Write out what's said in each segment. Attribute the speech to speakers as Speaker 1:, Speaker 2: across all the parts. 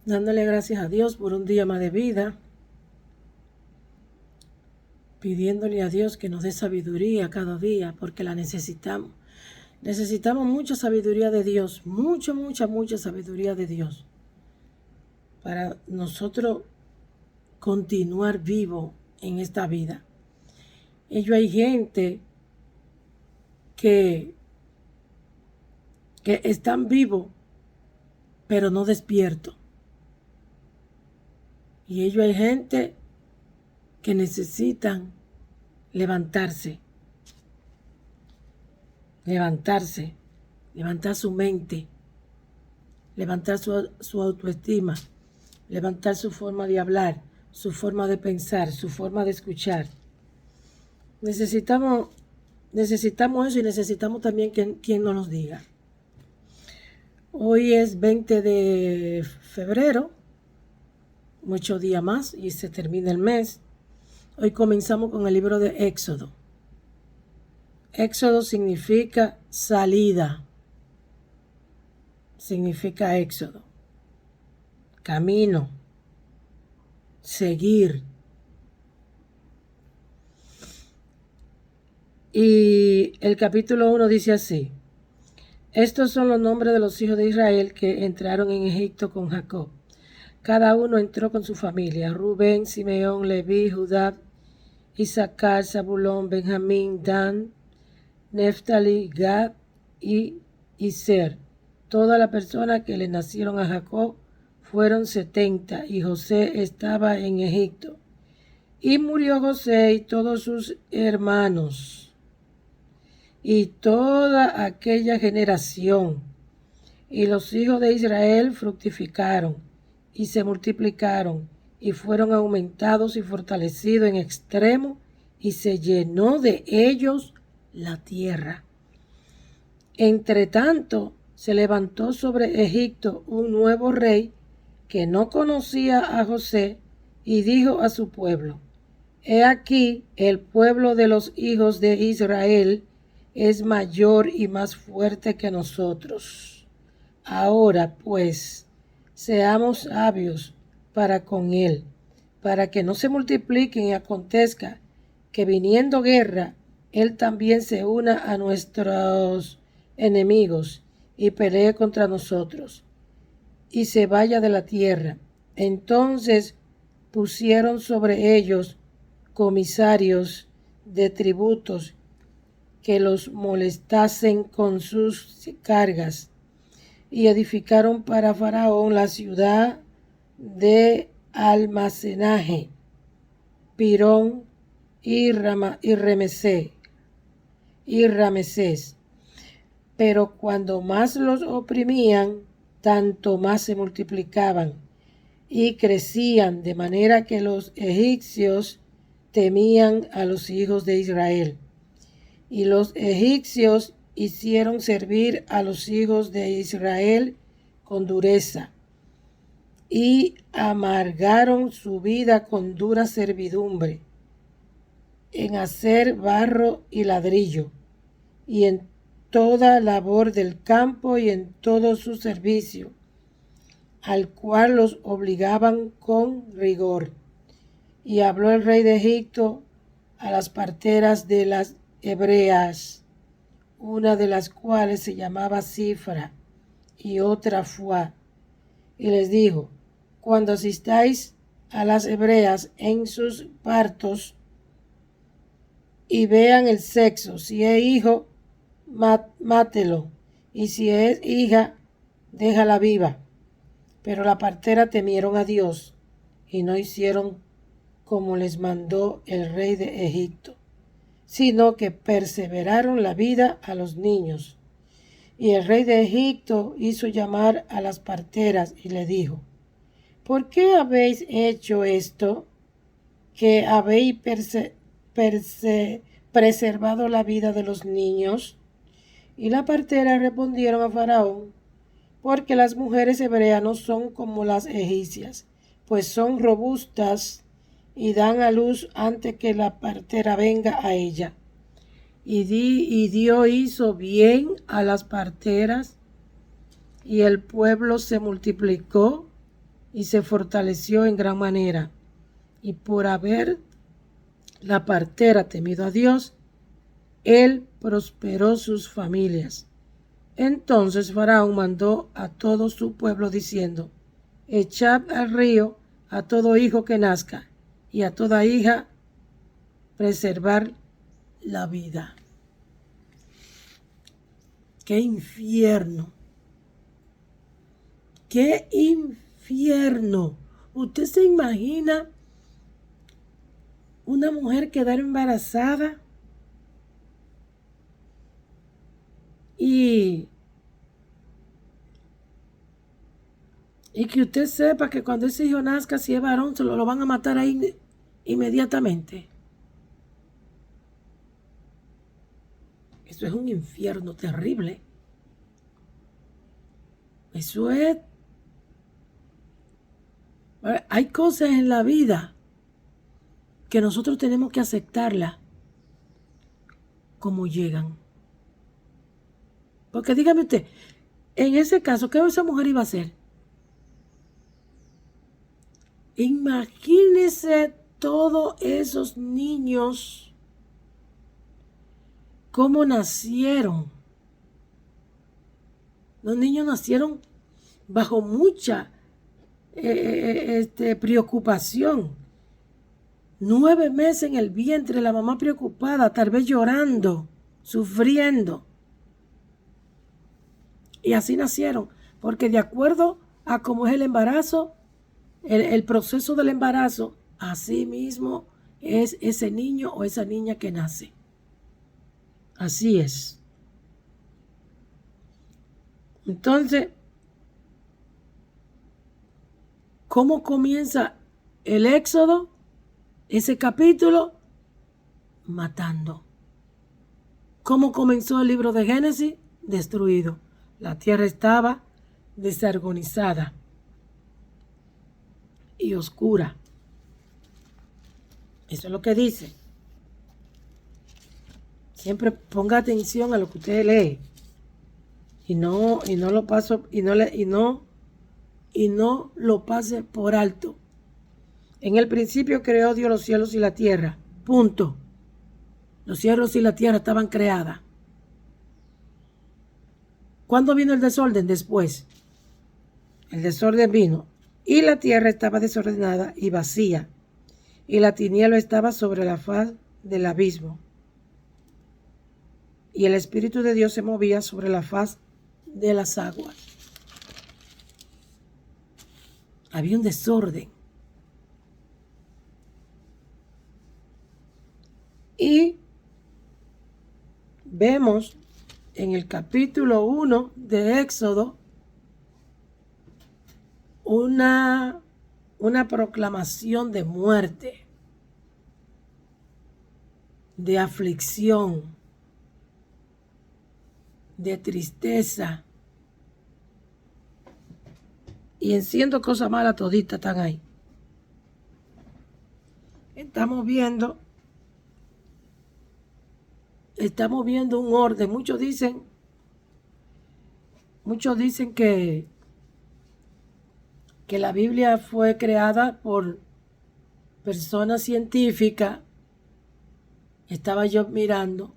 Speaker 1: dándole gracias a Dios por un día más de vida, pidiéndole a Dios que nos dé sabiduría cada día, porque la necesitamos. Necesitamos mucha sabiduría de Dios, mucha sabiduría de Dios, para nosotros continuar vivo en esta vida. Hay gente que están vivos, pero no despiertos. Y hay gente que necesitan levantar su mente, levantar su autoestima, levantar su forma de hablar, su forma de pensar, su forma de escuchar. Necesitamos eso y necesitamos también quien nos lo diga. Hoy es 20 de febrero, 8 días más y se termina el mes. Hoy comenzamos con el libro de Éxodo. Éxodo significa salida, significa éxodo, camino, seguir. Y el capítulo 1 dice así: estos son los nombres de los hijos de Israel que entraron en Egipto con Jacob. Cada uno entró con su familia: Rubén, Simeón, Leví, Judá, Isaacar, Zabulón, Benjamín, Dan, Neftali, Gad y Aser. Todas las personas que le nacieron a Jacob fueron 70, y José estaba en Egipto. Y murió José y todos sus hermanos y toda aquella generación. Y los hijos de Israel fructificaron y se multiplicaron y fueron aumentados y fortalecidos en extremo, y se llenó de ellos la tierra. Entre tanto, se levantó sobre Egipto un nuevo rey que no conocía a José, y dijo a su pueblo: he aquí, el pueblo de los hijos de Israel es mayor y más fuerte que nosotros. Ahora, pues, seamos sabios para con él, para que no se multipliquen y acontezca que viniendo guerra, él también se una a nuestros enemigos y pelee contra nosotros y se vaya de la tierra. Entonces pusieron sobre ellos comisarios de tributos que los molestasen con sus cargas, y edificaron para Faraón la ciudad de almacenaje, Pirón y Ramesés. Pero cuando más los oprimían, tanto más se multiplicaban y crecían, de manera que los egipcios temían a los hijos de Israel. Y los egipcios hicieron servir a los hijos de Israel con dureza, y amargaron su vida con dura servidumbre, en hacer barro y ladrillo, y en toda labor del campo y en todo su servicio, al cual los obligaban con rigor. Y habló el rey de Egipto a las parteras de las hebreas, una de las cuales se llamaba Cifra y otra Fuá, y les dijo: cuando asistáis a las hebreas en sus partos y vean el sexo, si es hijo, mátelo, y si es hija, déjala viva. Pero las parteras temieron a Dios y no hicieron como les mandó el rey de Egipto, sino que perseveraron la vida a los niños. Y el rey de Egipto hizo llamar a las parteras y le dijo: ¿por qué habéis hecho esto, que habéis preservado la vida de los niños? Y las parteras respondieron a Faraón: porque las mujeres hebreas no son como las egipcias, pues son robustas y dan a luz antes que la partera venga a ella. Y Dios hizo bien a las parteras, y el pueblo se multiplicó y se fortaleció en gran manera. Y por haber la partera temido a Dios, él prosperó sus familias. Entonces Faraón mandó a todo su pueblo diciendo: echad al río a todo hijo que nazca, y a toda hija preservar la vida. ¡Qué infierno! ¡Qué infierno! ¿Usted se imagina una mujer quedar embarazada y que usted sepa que cuando ese hijo nazca, si es varón, se lo van a matar ahí inmediatamente? Eso es un infierno terrible. Eso es... Hay cosas en la vida que nosotros tenemos que aceptarlas como llegan. Porque dígame usted, en ese caso, ¿qué esa mujer iba a hacer? Imagínese todos esos niños, cómo nacieron. Los niños nacieron bajo mucha preocupación. 9 meses en el vientre, la mamá preocupada, tal vez llorando, sufriendo. Y así nacieron, porque de acuerdo a cómo es el embarazo, el proceso del embarazo, así mismo es ese niño o esa niña que nace. Así es. Entonces, ¿cómo comienza el Éxodo? Ese capítulo, matando. ¿Cómo comenzó el libro de Génesis? Destruido. La tierra estaba desorganizada y oscura. Eso es lo que dice. Siempre ponga atención a lo que usted lee y no lo paso y no lo pase por alto. En el principio creó Dios los cielos y la tierra. Punto. Los cielos y la tierra estaban creadas. ¿Cuándo vino el desorden? Después. El desorden vino. Y la tierra estaba desordenada y vacía. Y la tiniebla estaba sobre la faz del abismo. Y el Espíritu de Dios se movía sobre la faz de las aguas. Había un desorden. Y vemos en el capítulo 1 de Éxodo una proclamación de muerte, de aflicción, de tristeza. Y enciendo cosas malas toditas están ahí. Estamos viendo un orden. Muchos dicen que la Biblia fue creada por personas científicas. Estaba yo mirando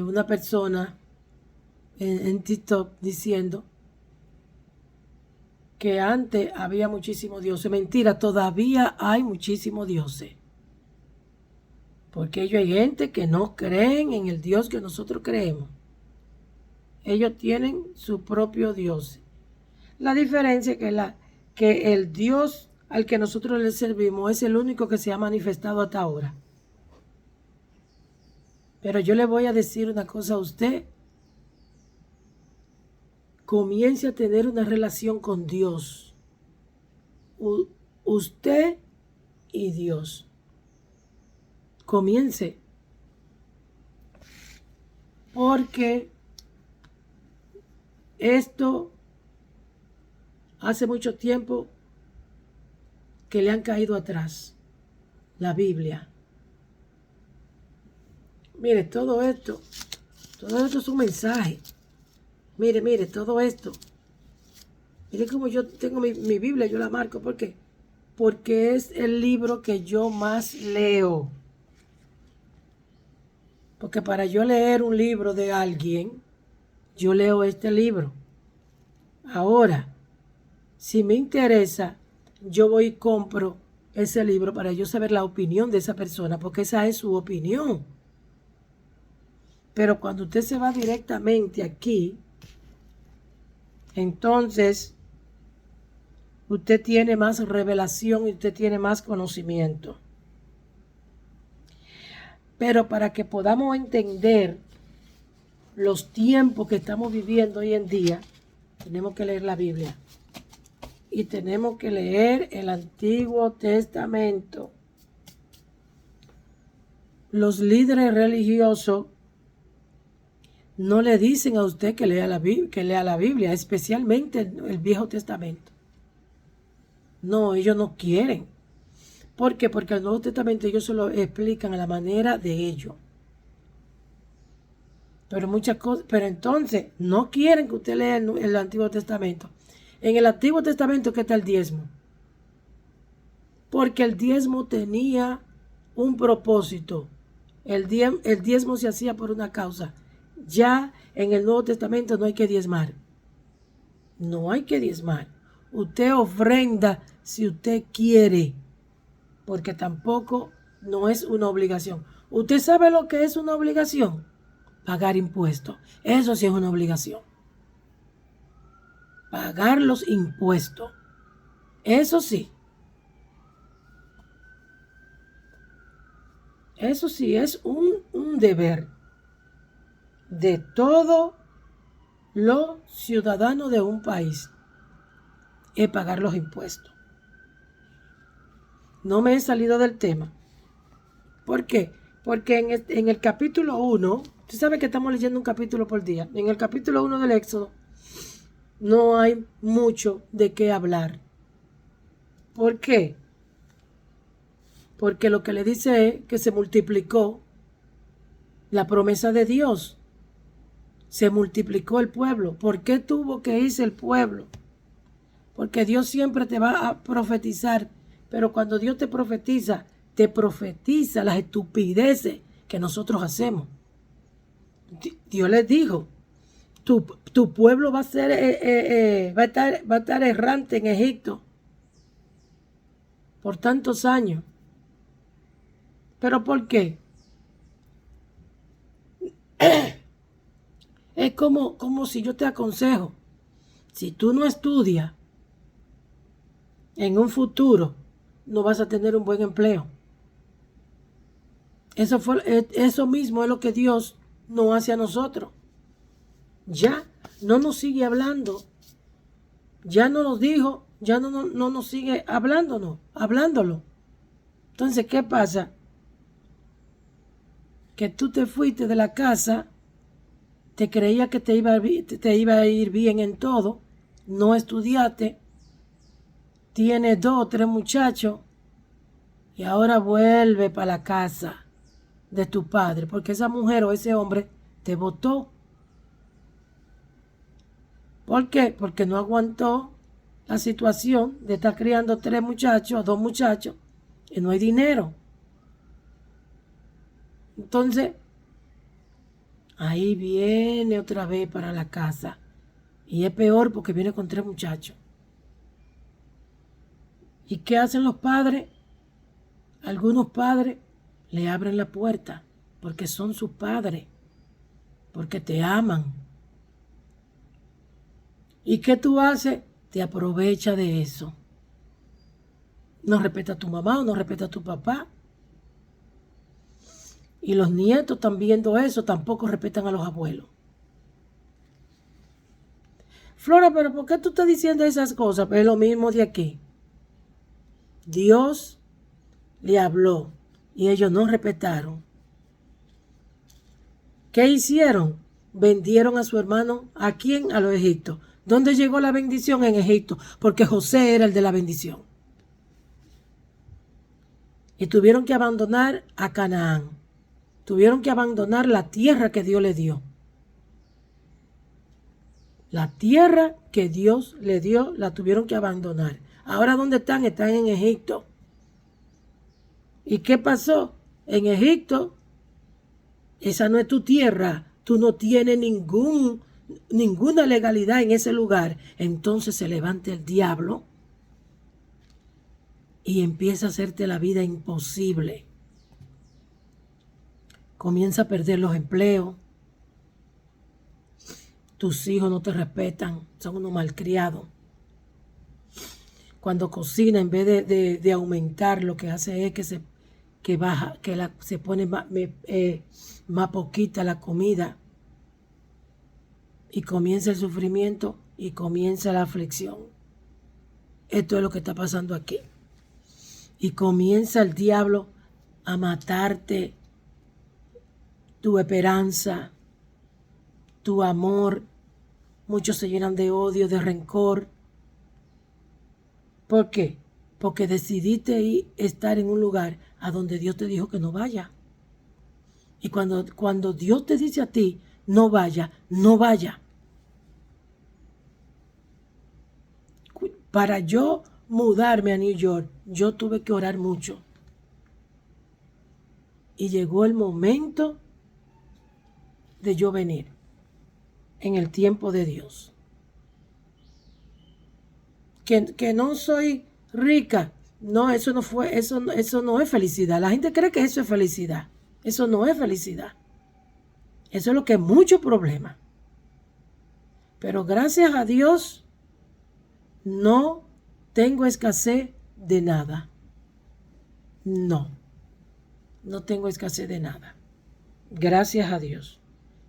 Speaker 1: una persona en TikTok diciendo que antes había muchísimos dioses. Mentira, todavía hay muchísimos dioses. Porque ellos hay gente que no creen en el Dios que nosotros creemos. Ellos tienen su propio Dios. La diferencia es que el Dios al que nosotros le servimos es el único que se ha manifestado hasta ahora. Pero yo le voy a decir una cosa a usted. Comience a tener una relación con Dios. Usted y Dios. Comience. Porque esto hace mucho tiempo que le han caído atrás. La Biblia. Mire, todo esto es un mensaje. Mire, todo esto Miren como yo tengo mi Biblia, yo la marco. ¿Por qué? Porque es el libro que yo más leo. Porque para yo leer un libro de alguien, yo leo este libro. Ahora, si me interesa, yo voy y compro ese libro para yo saber la opinión de esa persona, porque esa es su opinión. Pero cuando usted se va directamente aquí, entonces usted tiene más revelación y usted tiene más conocimiento. Pero para que podamos entender los tiempos que estamos viviendo hoy en día, tenemos que leer la Biblia. Y tenemos que leer el Antiguo Testamento. Los líderes religiosos no le dicen a usted que lea la Biblia, especialmente el Viejo Testamento. No, ellos no quieren. ¿Por qué? Porque el Nuevo Testamento ellos se lo explican a la manera de ellos. Pero muchas cosas, pero entonces no quieren que usted lea el Antiguo Testamento. En el Antiguo Testamento, ¿qué está el diezmo? Porque el diezmo tenía un propósito. El diezmo se hacía por una causa. Ya en el Nuevo Testamento no hay que diezmar. No hay que diezmar. Usted ofrenda si usted quiere, porque tampoco no es una obligación. ¿Usted sabe lo que es una obligación? Pagar impuestos. Eso sí es una obligación. Pagar los impuestos. Eso sí. Eso sí es un deber de todo los ciudadanos de un país. Es pagar los impuestos. No me he salido del tema. ¿Por qué? Porque en el capítulo 1, usted sabe que estamos leyendo un capítulo por día. En el capítulo 1 del Éxodo no hay mucho de qué hablar. ¿Por qué? Porque lo que le dice es que se multiplicó la promesa de Dios. Se multiplicó el pueblo. ¿Por qué tuvo que irse el pueblo? Porque Dios siempre te va a profetizar. Pero cuando Dios te profetiza las estupideces que nosotros hacemos. Dios les dijo, tu pueblo va a ser, va a estar errante en Egipto por tantos años. ¿Pero por qué? Es como si yo te aconsejo, si tú no estudias, en un futuro no vas a tener un buen empleo. Eso mismo es lo que Dios no hace a nosotros. Ya no nos sigue hablando. Ya no nos dijo, ya no nos sigue hablándolo. Entonces, ¿qué pasa? Que tú te fuiste de la casa, te creía que te iba a ir bien en todo, no estudiaste, tienes 2 o 3 muchachos y ahora vuelve para la casa de tu padre, porque esa mujer o ese hombre te botó. ¿Por qué? Porque no aguantó la situación de estar criando 3 muchachos o 2 muchachos y no hay dinero. Entonces, ahí viene otra vez para la casa. Y es peor porque viene con 3 muchachos. ¿Y qué hacen los padres? Algunos padres le abren la puerta porque son sus padres, porque te aman. ¿Y qué tú haces? Te aprovechas de eso. No respeta a tu mamá o no respeta a tu papá. Y los nietos están viendo eso, tampoco respetan a los abuelos. Flora, pero ¿por qué tú estás diciendo esas cosas? Pues es lo mismo de aquí. Dios le habló y ellos no respetaron. ¿Qué hicieron? Vendieron a su hermano. ¿A quién? A los egipcios. ¿Dónde llegó la bendición? En Egipto, porque José era el de la bendición. Y tuvieron que abandonar a Canaán. Tuvieron que abandonar la tierra que Dios les dio. La tierra que Dios le dio la tuvieron que abandonar. Ahora, ¿dónde están? Están en Egipto. ¿Y qué pasó? En Egipto, esa no es tu tierra. Tú no tienes ninguna legalidad en ese lugar. Entonces se levanta el diablo y empieza a hacerte la vida imposible. Comienza a perder los empleos. Tus hijos no te respetan, son unos malcriados. Cuando cocina, en vez de aumentar, lo que hace es que baja, se pone más poquita la comida. Y comienza el sufrimiento y comienza la aflicción. Esto es lo que está pasando aquí. Y comienza el diablo a matarte tu esperanza, tu amor. Muchos se llenan de odio, de rencor. ¿Por qué? Porque decidiste estar en un lugar a donde Dios te dijo que no vaya. Y cuando Dios te dice a ti, no vaya, no vaya. Para yo mudarme a New York, yo tuve que orar mucho. Y llegó el momento de yo venir en el tiempo de Dios. Que no soy rica. No, eso no es felicidad. La gente cree que eso es felicidad. Eso no es felicidad. Eso es lo que es mucho problema. Pero gracias a Dios, no tengo escasez de nada. No tengo escasez de nada. Gracias a Dios.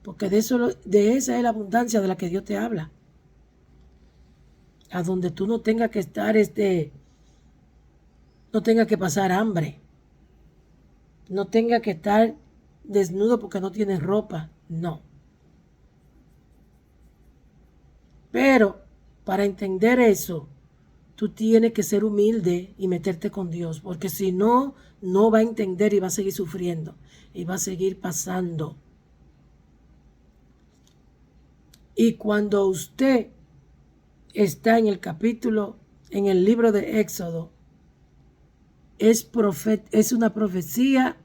Speaker 1: Porque de esa es la abundancia de la que Dios te habla. A donde tú no tengas que estar, no tengas que pasar hambre. No tengas que estar desnudo porque no tienes ropa. No. Pero para entender eso, tú tienes que ser humilde y meterte con Dios. Porque si no, no va a entender y va a seguir sufriendo. Y va a seguir pasando. Y cuando usted está en en el libro de Éxodo, es una profecía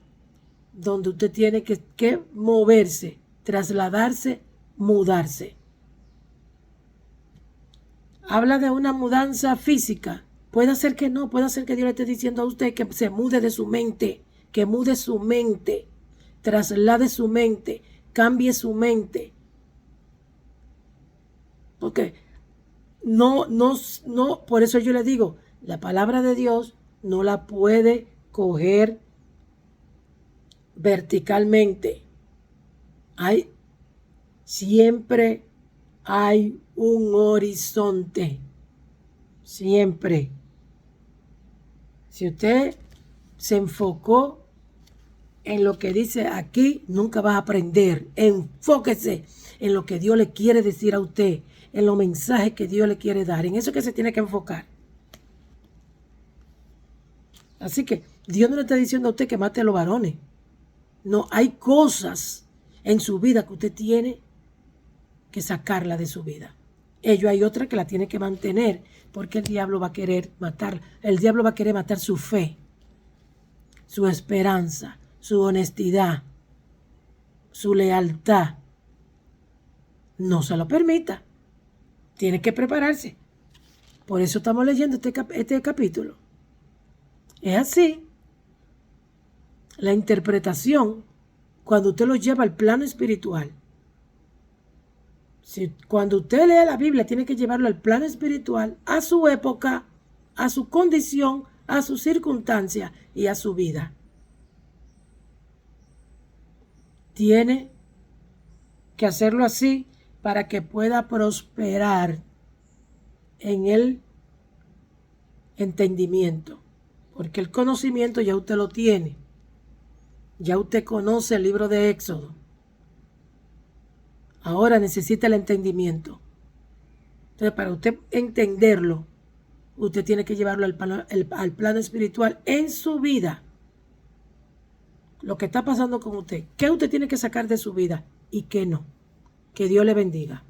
Speaker 1: donde usted tiene que moverse, trasladarse, mudarse. Habla de una mudanza física. Puede ser que no, puede ser que Dios le esté diciendo a usted que se mude de su mente, que mude su mente, traslade su mente, cambie su mente. Porque no, por eso yo le digo, la palabra de Dios no la puede coger verticalmente. Siempre hay un horizonte. Siempre. Si usted se enfocó en lo que dice aquí, nunca vas a aprender. Enfóquese en lo que Dios le quiere decir a usted, en los mensajes que Dios le quiere dar. En eso es que se tiene que enfocar. Así que Dios no le está diciendo a usted que mate a los varones. No, hay cosas en su vida que usted tiene que sacarla de su vida. Hay otra que la tiene que mantener, porque el diablo va a querer matar. El diablo va a querer matar su fe, su esperanza, su honestidad, su lealtad. No se lo permita. Tiene que prepararse. Por eso estamos leyendo este capítulo. Es así. La interpretación, cuando usted lo lleva al plano espiritual. Cuando usted lee la Biblia, tiene que llevarlo al plano espiritual, a su época, a su condición, a su circunstancia y a su vida. Tiene que hacerlo así para que pueda prosperar en el entendimiento. Porque el conocimiento ya usted lo tiene. Ya usted conoce el libro de Éxodo. Ahora necesita el entendimiento. Entonces, para usted entenderlo, usted tiene que llevarlo al plano espiritual en su vida. Lo que está pasando con usted. ¿Qué usted tiene que sacar de su vida y qué no? Que Dios le bendiga.